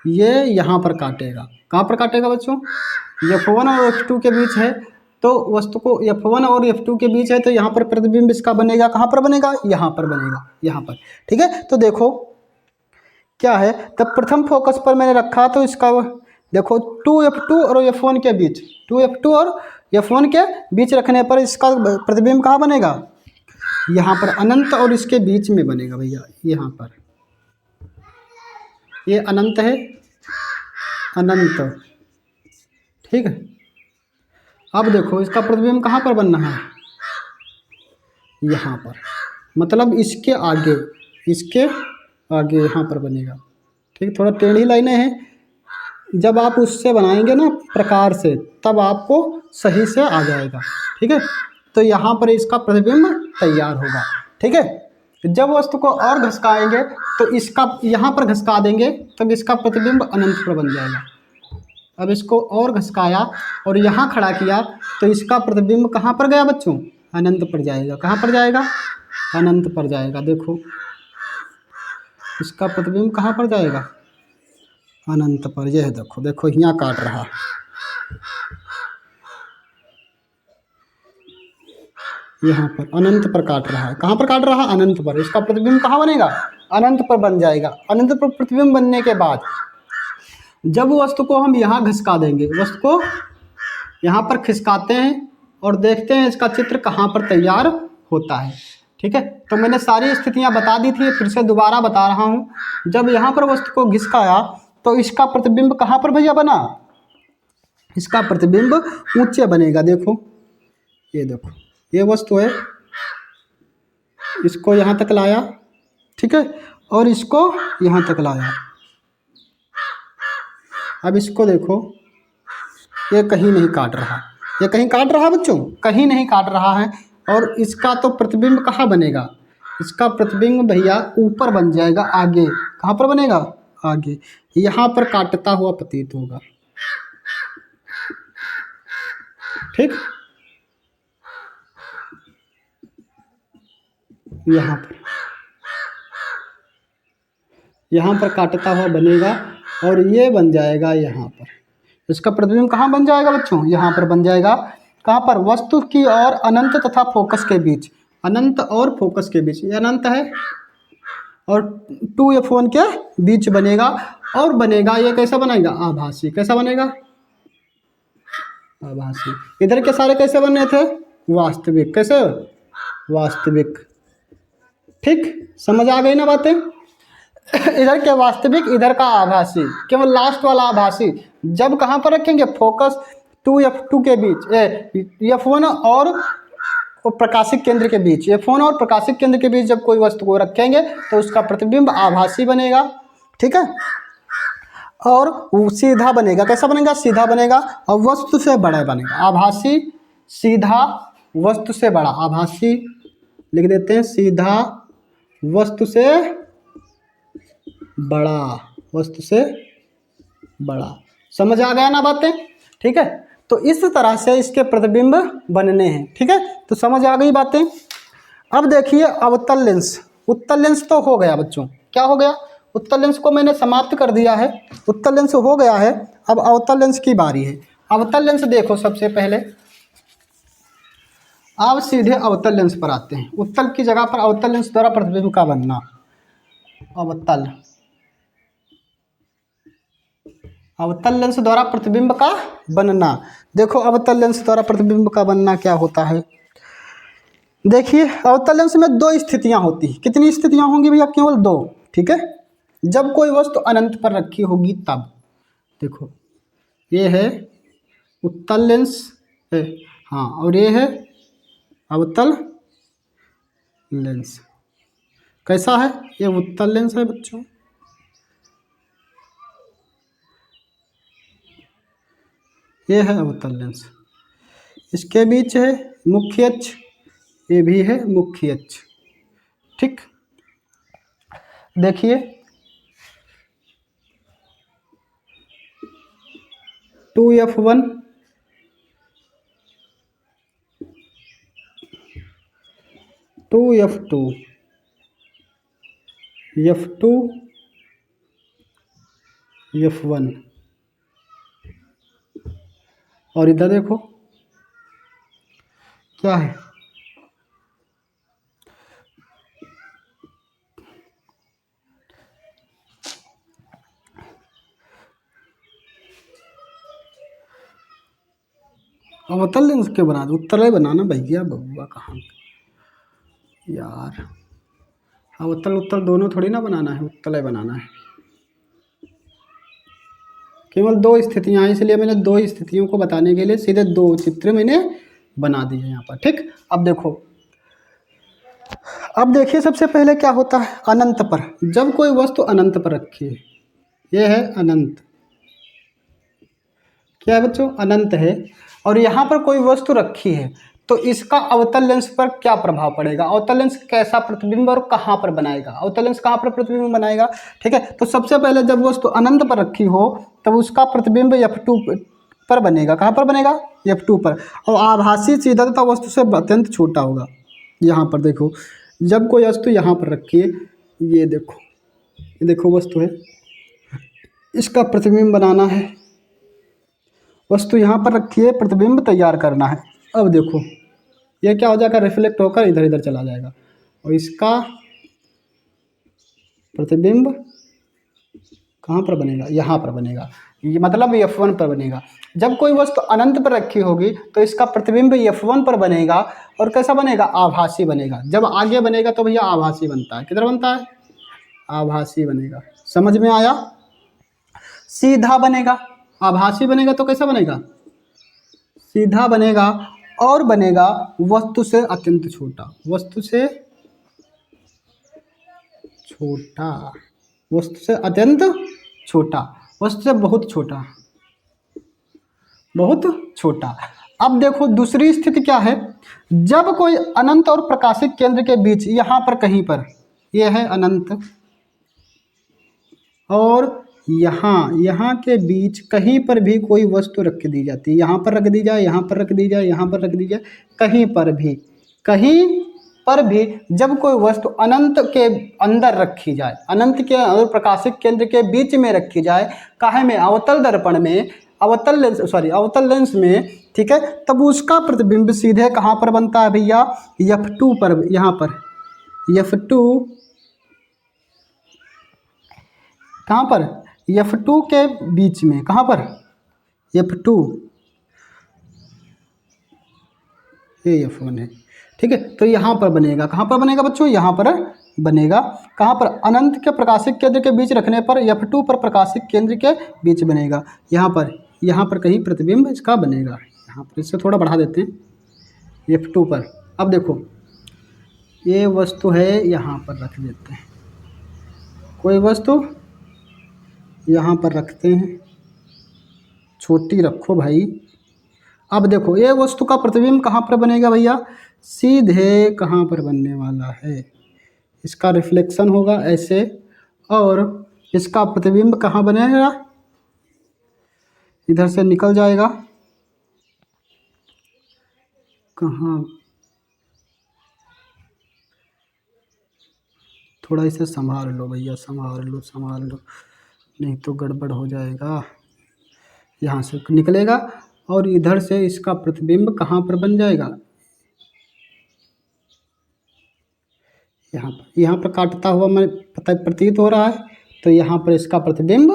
ये यहाँ पर काटेगा, कहाँ पर काटेगा बच्चों, F1 और F2 के बीच है, तो वस्तु को F1 और F2 के बीच है, तो यहाँ पर प्रतिबिंब इसका बनेगा, कहाँ पर बनेगा, यहाँ पर बनेगा, यहाँ पर। ठीक है, तो देखो क्या है, तब प्रथम फोकस पर मैंने रखा, तो इसका देखो 2F2 और F1 के बीच, 2F2 और F1 के बीच रखने पर इसका प्रतिबिंब कहाँ बनेगा, यहाँ पर अनंत और इसके बीच में बनेगा भैया, यहाँ पर, ये अनंत है, अनंत। ठीक है, अब देखो इसका प्रतिबिंब कहाँ पर बनना है, यहाँ पर, मतलब इसके आगे, इसके आगे यहाँ पर बनेगा। ठीक, थोड़ा टेढ़ी लाइनें हैं, जब आप उससे बनाएंगे ना प्रकार से, तब आपको सही से आ जाएगा। ठीक है, तो यहाँ पर इसका प्रतिबिंब तैयार होगा। ठीक है, जब वस्तु को और घसकाएंगे तो इसका यहाँ पर घसका देंगे, तब इसका प्रतिबिंब अनंत पर बन जाएगा। अब इसको और घसकाया और यहाँ खड़ा किया, तो इसका प्रतिबिंब कहाँ पर गया बच्चों, अनंत पर जाएगा। कहाँ पर जाएगा, अनंत पर जाएगा। देखो इसका प्रतिबिंब कहाँ पर जाएगा, अनंत पर। यह देखो, देखो यहाँ काट रहा, यहाँ पर अनंत पर काट रहा है। कहाँ पर काट रहा है, अनंत पर। इसका प्रतिबिंब कहाँ बनेगा, अनंत पर बन जाएगा। अनंत पर प्रतिबिंब बनने के बाद जब वस्तु को हम यहाँ घसका देंगे, वस्तु को यहाँ पर खिसकाते हैं और देखते हैं इसका चित्र कहाँ पर तैयार होता है। ठीक है, तो मैंने सारी स्थितियाँ बता दी थी, फिर से दोबारा बता रहा हूँ। जब यहाँ पर वस्तु को घिसकाया तो इसका प्रतिबिंब कहाँ पर भैया बना, इसका प्रतिबिंब ऊंचे बनेगा। देखो ये देखो, ये वस्तु है, इसको यहाँ तक लाया, ठीक है, और इसको यहाँ तक लाया। अब इसको देखो, ये कहीं नहीं काट रहा, ये कहीं काट रहा बच्चों, कहीं नहीं काट रहा है। और इसका तो प्रतिबिंब कहाँ बनेगा, इसका प्रतिबिंब भैया ऊपर बन जाएगा, आगे। कहाँ पर बनेगा, आगे, यहाँ पर काटता हुआ प्रतीत होगा। ठीक, यहाँ पर काटता हुआ बनेगा और ये बन जाएगा यहाँ पर। इसका प्रतिबिंब कहाँ बन जाएगा बच्चों, यहाँ पर बन जाएगा। कहाँ पर, वस्तु की और अनंत तथा फोकस के बीच, अनंत और फोकस के बीच, ये अनंत है और 2F1 के बीच बनेगा। और बनेगा ये कैसा बनेगा, आभासी। कैसा बनेगा, आभासी। इधर के सारे कैसे बनने थे? वास्तविक। कैसे? वास्तविक। ठीक, समझ आ गई ना बातें? इधर के वास्तविक, इधर का आभासी, केवल लास्ट वाला आभासी। जब कहाँ पर रखेंगे? फोकस 2F2 के बीच, F1 और प्रकाशिक केंद्र के बीच, F1 और प्रकाशिक केंद्र के बीच जब कोई वस्तु को रखेंगे तो उसका प्रतिबिंब आभासी बनेगा। ठीक है, और वो सीधा बनेगा। कैसा बनेगा? सीधा बनेगा और वस्तु से बड़ा बनेगा। आभासी सीधा वस्तु से बड़ा। आभासी लिख देते हैं, सीधा वस्तु से बड़ा। वस्तु से बड़ा। समझ आ गया ना बातें? ठीक है, तो इस तरह से इसके प्रतिबिंब बनने हैं। ठीक है, तो समझ आ गई बातें। अब देखिए अवतल लेंस। उत्तल लेंस तो हो गया बच्चों। क्या हो गया? उत्तल लेंस को मैंने समाप्त कर दिया है। उत्तल लेंस हो गया है। अब अवतल लेंस की बारी है। अवतल लेंस देखो, सबसे पहले आप सीधे अवतल लेंस पर आते हैं। उत्तल की जगह पर अवतल लेंस द्वारा प्रतिबिंब का बनना। अवतल, अवतल लेंस द्वारा प्रतिबिंब का बनना। देखो अवतल लेंस द्वारा प्रतिबिंब का बनना क्या होता है। देखिए अवतल लेंस में दो स्थितियां होती हैं। कितनी स्थितियां होंगी भैया? केवल दो। ठीक है, जब कोई वस्तु अनंत पर रखी होगी तब। देखो ये है उत्तल लेंस है, हाँ, और ये है अवतल लेंस। कैसा है? ये उत्तल लेंस है बच्चों, ये है अवतल लेंस। इसके बीच है मुख्य अक्ष, ये भी है मुख्य अक्ष। ठीक, देखिए 2F1 2F2 F2 F1, और इधर देखो क्या है? अवतल लेंस क्यों बना दो? उत्तल बनाना भैया, बउआ कहाँ यार। अवतल उत्तल दोनों थोड़ी ना बनाना है, उत्तल बनाना है। केवल दो स्थितियां हैं, इसलिए मैंने दो स्थितियों को बताने के लिए सीधे दो चित्र मैंने बना दिए यहाँ पर। ठीक, अब देखो, अब देखिए सबसे पहले क्या होता है अनंत पर। जब कोई वस्तु अनंत पर रखी है, ये है अनंत, क्या है बच्चों? अनंत है, और यहाँ पर कोई वस्तु रखी है तो इसका अवतल लेंस पर क्या प्रभाव पड़ेगा? अवतल लेंस कैसा प्रतिबिंब और कहाँ पर बनाएगा? अवतल लेंस कहाँ पर प्रतिबिंब बनाएगा? ठीक है, तो सबसे पहले जब वस्तु अनंत पर रखी हो तब उसका प्रतिबिंब F2 पर बनेगा। कहाँ पर बनेगा? F2 पर। और आभासी सीधा तथा वस्तु से अत्यंत छोटा होगा। यहाँ पर देखो, जब कोई वस्तु यहाँ पर रखी है, ये देखो वस्तु है, इसका प्रतिबिंब बनाना है। वस्तु यहाँ पर रखी है, प्रतिबिंब तैयार करना है। अब देखो ये क्या हो जाएगा? रिफ्लेक्ट होकर इधर इधर चला जाएगा और इसका प्रतिबिंब कहाँ पर बनेगा? यहाँ पर बनेगा। ये मतलब F1 पर बनेगा। जब कोई वस्तु अनंत पर रखी होगी तो इसका प्रतिबिंब F1 पर बनेगा। और कैसा बनेगा? आभासी बनेगा। जब आगे बनेगा तो भैया आभासी बनता है। किधर बनता है? आभासी बनेगा। समझ में आया? सीधा बनेगा। आभासी बनेगा तो कैसा बनेगा? सीधा बनेगा, और बनेगा वस्तु से अत्यंत छोटा। वस्तु से छोटा, वस्तु से अत्यंत छोटा, वस्तु से बहुत छोटा, बहुत छोटा। अब देखो दूसरी स्थिति क्या है? जब कोई अनंत और प्रकाशिक केंद्र के बीच, यहाँ पर कहीं पर, यह है अनंत, और यहाँ के बीच कहीं पर भी कोई वस्तु रख दी जाती है। यहाँ पर रख दी जाए, यहाँ पर रख दी जाए, यहाँ पर रख दी जाए, कहीं पर भी जब कोई वस्तु अनंत के अंदर रखी जाए, अनंत के और प्रकाशिक केंद्र के बीच में रखी जाए, काहे में? अवतल दर्पण में, अवतल लेंस में। ठीक है, तब उसका प्रतिबिंब सीधे कहाँ पर बनता है भैया? F2 पर। यहाँ पर F2 कहाँ पर? F2 के बीच में। कहाँ पर? F2 ये F1 है, ठीक है। तो यहाँ पर बनेगा, कहाँ पर बनेगा बच्चों, यहाँ पर बनेगा। कहाँ पर, अनंत के प्रकाशिक केंद्र के बीच रखने पर F2 पर प्रकाशिक केंद्र के बीच बनेगा। यहाँ पर कहीं प्रतिबिंब इसका बनेगा। यहाँ पर इससे थोड़ा बढ़ा देते हैं F2 पर। अब देखो ये वस्तु है, यहाँ पर रख देते हैं, कोई वस्तु यहाँ पर रखते हैं, छोटी रखो भाई। अब देखो ये वस्तु का प्रतिबिंब कहाँ पर बनेगा भैया, सीधे कहाँ पर बनने वाला है, इसका रिफ्लेक्शन होगा ऐसे, और इसका प्रतिबिंब कहाँ बनेगा, इधर से निकल जाएगा, कहाँ, थोड़ा इसे संभाल लो भैया, संभाल लो, नहीं तो गड़बड़ हो जाएगा। यहाँ से निकलेगा और इधर से इसका प्रतिबिंब कहाँ पर बन जाएगा, यहाँ पर काटता हुआ मैं प्रतीत हो रहा है, तो यहाँ पर इसका प्रतिबिंब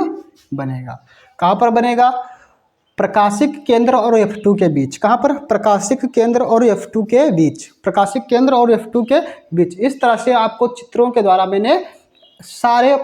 बनेगा। कहाँ पर बनेगा, प्रकाशिक केंद्र और F2 के बीच। कहाँ पर, प्रकाशिक केंद्र और F2 के बीच, प्रकाशिक केंद्र और F2 के बीच। इस तरह से आपको चित्रों के द्वारा मैंने सारे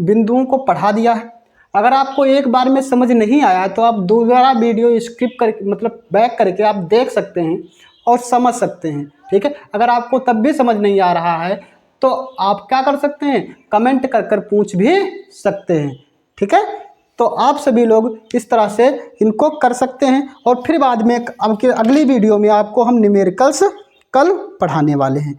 बिंदुओं को पढ़ा दिया है। अगर आपको एक बार में समझ नहीं आया तो आप दोबारा वीडियो स्किप कर, मतलब बैक करके आप देख सकते हैं और समझ सकते हैं, ठीक है। अगर आपको तब भी समझ नहीं आ रहा है तो आप क्या कर सकते हैं, कमेंट कर कर पूछ भी सकते हैं, ठीक है। तो आप सभी लोग इस तरह से इनको कर सकते हैं, और फिर बाद में अब की अगली वीडियो में आपको हम न्यूमेरिकल्स कल पढ़ाने वाले हैं।